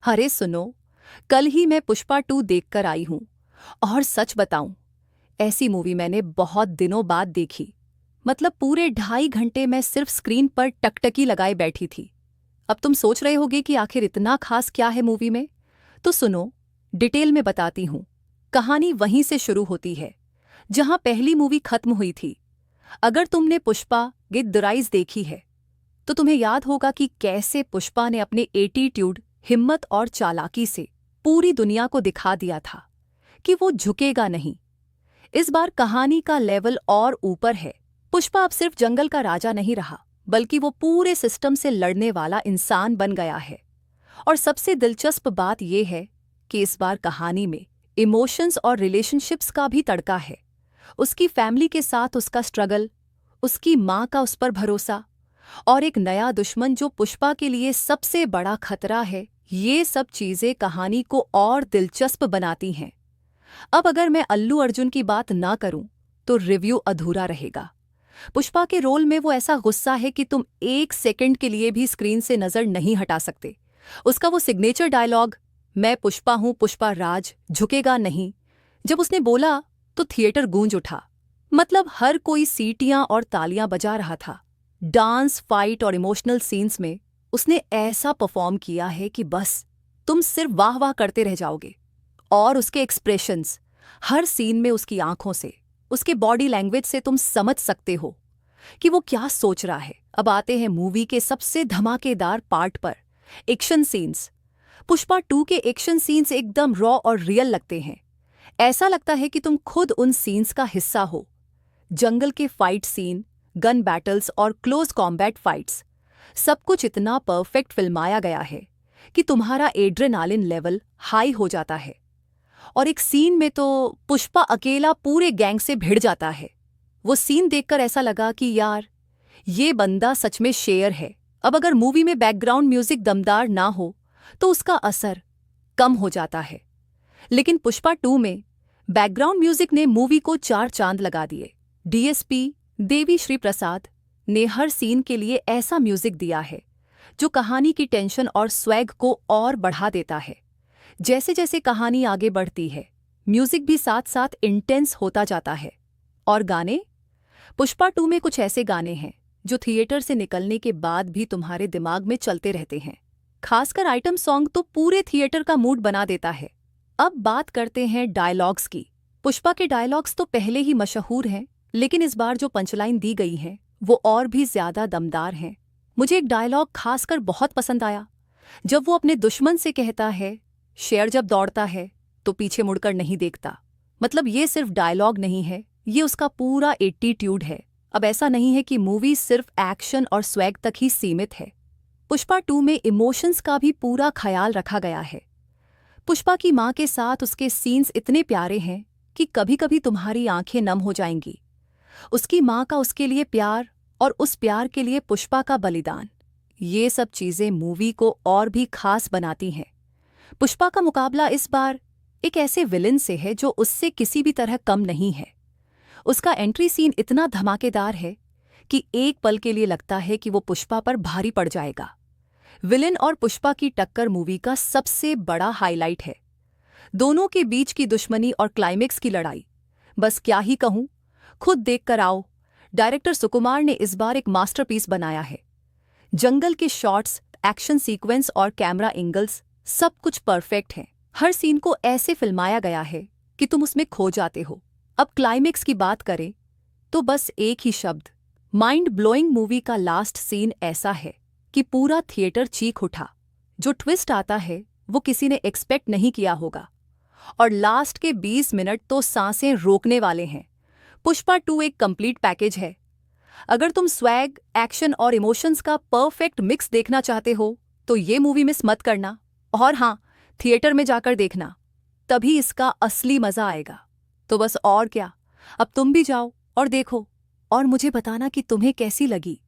अरे सुनो, कल ही मैं पुष्पा 2 देखकर आई हूँ। और सच बताऊं, ऐसी मूवी मैंने बहुत दिनों बाद देखी। मतलब पूरे 2.5 घंटे मैं सिर्फ स्क्रीन पर टकटकी लगाए बैठी थी। अब तुम सोच रहे होगे कि आखिर इतना खास क्या है मूवी में। तो सुनो, डिटेल में बताती हूँ। कहानी वहीं से शुरू होती है जहां पहली मूवी खत्म हुई थी। अगर तुमने पुष्पा गेट द राइज देखी है तो तुम्हें याद होगा कि कैसे पुष्पा ने अपने एटीट्यूड, हिम्मत और चालाकी से पूरी दुनिया को दिखा दिया था कि वो झुकेगा नहीं। इस बार कहानी का लेवल और ऊपर है। पुष्पा अब सिर्फ जंगल का राजा नहीं रहा, बल्कि वो पूरे सिस्टम से लड़ने वाला इंसान बन गया है। और सबसे दिलचस्प बात यह है कि इस बार कहानी में इमोशंस और रिलेशनशिप्स का भी तड़का है। उसकी फैमिली के साथ उसका स्ट्रगल, उसकी माँ का उस पर भरोसा, और एक नया दुश्मन जो पुष्पा के लिए सबसे बड़ा खतरा है। ये सब चीजें कहानी को और दिलचस्प बनाती हैं। अब अगर मैं अल्लू अर्जुन की बात ना करूं तो रिव्यू अधूरा रहेगा। पुष्पा के रोल में वो ऐसा गुस्सा है कि तुम 1 सेकंड के लिए भी स्क्रीन से नजर नहीं हटा सकते। उसका वो सिग्नेचर डायलॉग, मैं पुष्पा हूं पुष्पा राज, झुकेगा नहीं, जब उसने बोला तो थिएटर गूंज उठा। मतलब हर कोई सीटियां और तालियां बजा रहा था। डांस, फाइट और इमोशनल सीन्स में उसने ऐसा परफॉर्म किया है कि बस तुम सिर्फ वाह वाह करते रह जाओगे। और उसके एक्सप्रेशंस, हर सीन में उसकी आंखों से, उसके बॉडी लैंग्वेज से तुम समझ सकते हो कि वो क्या सोच रहा है। अब आते हैं मूवी के सबसे धमाकेदार पार्ट पर, एक्शन सीन्स। पुष्पा 2 के एक्शन सीन्स एकदम रॉ और रियल लगते हैं। ऐसा लगता है कि तुम खुद उन सीन्स का हिस्सा हो। जंगल के फाइट सीन, गन बैटल्स और क्लोज कॉम्बैट फाइट्स, सब कुछ इतना परफेक्ट फिल्माया गया है कि तुम्हारा एड्रेनालिन लेवल हाई हो जाता है। और एक सीन में तो पुष्पा अकेला पूरे गैंग से भिड़ जाता है। वो सीन देखकर ऐसा लगा कि यार, ये बंदा सच में शेर है। अब अगर मूवी में बैकग्राउंड म्यूजिक दमदार ना हो तो उसका असर कम हो जाता है। लेकिन पुष्पा 2 में बैकग्राउंड म्यूजिक ने मूवी को 4 चांद लगा दिए। डीएसपी देवी श्री प्रसाद ने हर सीन के लिए ऐसा म्यूजिक दिया है जो कहानी की टेंशन और स्वैग को और बढ़ा देता है। जैसे जैसे कहानी आगे बढ़ती है, म्यूजिक भी साथ साथ इंटेंस होता जाता है। और गाने, पुष्पा 2 में कुछ ऐसे गाने हैं जो थिएटर से निकलने के बाद भी तुम्हारे दिमाग में चलते रहते हैं। खासकर आइटम सॉन्ग तो पूरे थिएटर का मूड बना देता है। अब बात करते हैं डायलॉग्स की। पुष्पा के डायलॉग्स तो पहले ही मशहूर हैं, लेकिन इस बार जो पंचलाइन दी गई है वो और भी ज्यादा दमदार हैं। मुझे एक डायलॉग खासकर बहुत पसंद आया, जब वो अपने दुश्मन से कहता है, शेर जब दौड़ता है तो पीछे मुड़कर नहीं देखता। मतलब ये सिर्फ डायलॉग नहीं है, ये उसका पूरा एटीट्यूड है। अब ऐसा नहीं है कि मूवी सिर्फ एक्शन और स्वैग तक ही सीमित है। पुष्पा 2 में इमोशंस का भी पूरा ख्याल रखा गया है। पुष्पा की माँ के साथ उसके सीन्स इतने प्यारे हैं कि कभी कभी तुम्हारी आंखें नम हो जाएंगी। उसकी माँ का उसके लिए प्यार और उस प्यार के लिए पुष्पा का बलिदान, ये सब चीजें मूवी को और भी खास बनाती हैं। पुष्पा का मुकाबला इस बार एक ऐसे विलेन से है जो उससे किसी भी तरह कम नहीं है। उसका एंट्री सीन इतना धमाकेदार है कि एक पल के लिए लगता है कि वो पुष्पा पर भारी पड़ जाएगा। विलेन और पुष्पा की टक्कर मूवी का सबसे बड़ा हाईलाइट है। दोनों के बीच की दुश्मनी और क्लाइमेक्स की लड़ाई, बस क्या ही कहूं, खुद देख कर आओ। डायरेक्टर सुकुमार ने इस बार एक मास्टरपीस बनाया है। जंगल के शॉट्स, एक्शन सीक्वेंस और कैमरा एंगल्स, सब कुछ परफेक्ट है। हर सीन को ऐसे फिल्माया गया है कि तुम उसमें खो जाते हो। अब क्लाइमेक्स की बात करें तो बस एक ही शब्द, माइंड ब्लोइंग। मूवी का लास्ट सीन ऐसा है कि पूरा थिएटर चीख उठा। जो ट्विस्ट आता है वो किसी ने एक्सपेक्ट नहीं किया होगा। और लास्ट के 20 मिनट तो सांसें रोकने वाले हैं। पुष्पा 2 एक कंप्लीट पैकेज है। अगर तुम स्वैग, एक्शन और इमोशंस का परफेक्ट मिक्स देखना चाहते हो तो ये मूवी मिस मत करना। और हाँ, थिएटर में जाकर देखना, तभी इसका असली मजा आएगा। तो बस और क्या, अब तुम भी जाओ और देखो और मुझे बताना कि तुम्हें कैसी लगी।